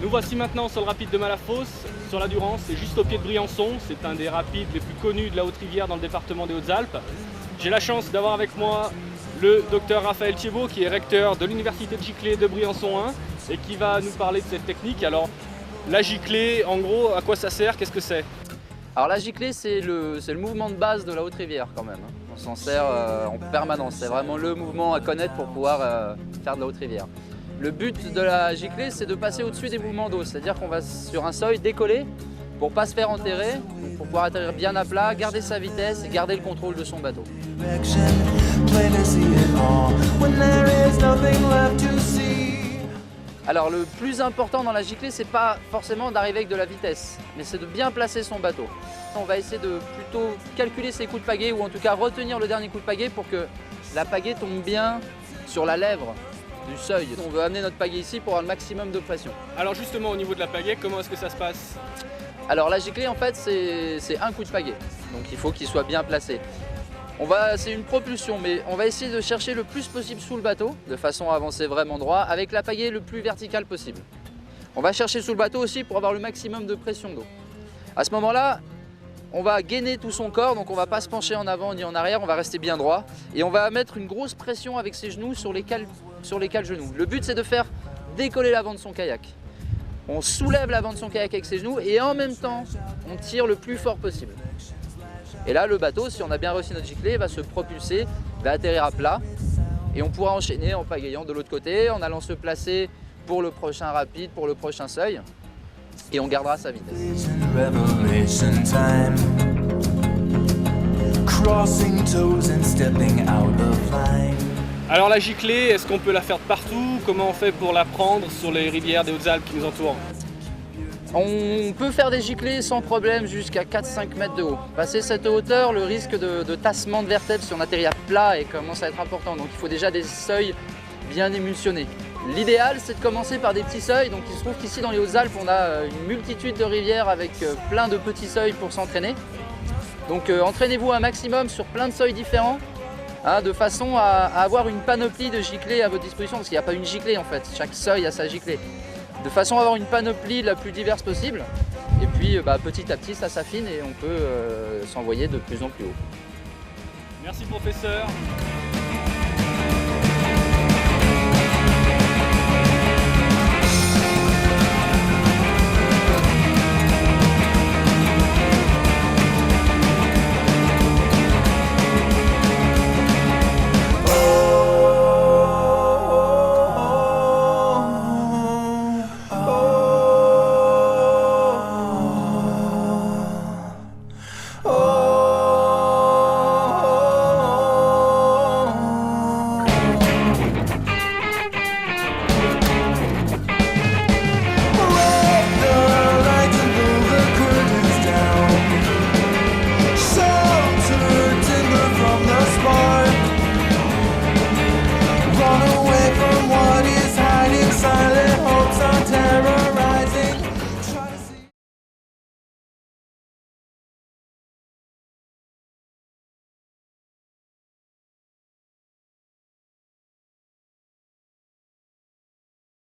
Nous voici maintenant sur le rapide de Malafosse, sur la Durance, c'est juste au pied de Briançon. C'est un des rapides les plus connus de la Haute-Rivière dans le département des Hautes-Alpes. J'ai la chance d'avoir avec moi le docteur Raphaël Thiebaud, qui est recteur de l'université de Giclée de Briançon 1 et qui va nous parler de cette technique. Alors, la giclée, en gros, à quoi ça sert? Qu'est-ce que c'est? Alors la giclée, c'est le mouvement de base de la Haute-Rivière quand même. On s'en sert en permanence. C'est vraiment le mouvement à connaître pour pouvoir faire de la Haute-Rivière. Le but de la giclée, c'est de passer au-dessus des mouvements d'eau. C'est-à-dire qu'on va sur un seuil décoller pour ne pas se faire enterrer, pour pouvoir atterrir bien à plat, garder sa vitesse et garder le contrôle de son bateau. Alors le plus important dans la giclée, c'est pas forcément d'arriver avec de la vitesse, mais c'est de bien placer son bateau. On va essayer de plutôt calculer ses coups de pagaie, ou en tout cas retenir le dernier coup de pagaie pour que la pagaie tombe bien sur la lèvre du seuil. On veut amener notre pagaie ici pour avoir le maximum de pression. Alors justement, au niveau de la pagaie, comment est-ce que ça se passe? Alors la giclée, en fait, c'est un coup de pagaie, donc il faut qu'il soit bien placé. C'est une propulsion, mais on va essayer de chercher le plus possible sous le bateau, de façon à avancer vraiment droit, avec la pagaie le plus verticale possible. On va chercher sous le bateau aussi pour avoir le maximum de pression d'eau. À ce moment-là, on va gainer tout son corps, donc on ne va pas se pencher en avant ni en arrière, on va rester bien droit. Et on va mettre une grosse pression avec ses genoux sur les cales genoux. Le but, c'est de faire décoller l'avant de son kayak. On soulève l'avant de son kayak avec ses genoux et en même temps, on tire le plus fort possible. Et là, le bateau, si on a bien reçu notre giclée, va se propulser, va atterrir à plat. Et on pourra enchaîner en pagayant de l'autre côté, en allant se placer pour le prochain rapide, pour le prochain seuil. Et on gardera sa vitesse. Alors la giclée, est-ce qu'on peut la faire de partout? Comment on fait pour la prendre sur les rivières des Hautes-Alpes qui nous entourent? On peut faire des giclées sans problème jusqu'à 4-5 mètres de haut. Passer cette hauteur, le risque de tassement de vertèbres si on atterrit à plat commence à être important. Donc il faut déjà des seuils bien émulsionnés. L'idéal, c'est de commencer par des petits seuils. Donc il se trouve qu'ici dans les Hautes-Alpes, on a une multitude de rivières avec plein de petits seuils pour s'entraîner. Donc entraînez-vous un maximum sur plein de seuils différents, de façon à avoir une panoplie de giclées à votre disposition, parce qu'il n'y a pas une giclée en fait, chaque seuil a sa giclée. De façon à avoir une panoplie la plus diverse possible. Et puis petit à petit ça s'affine et on peut s'envoyer de plus en plus haut. Merci professeur.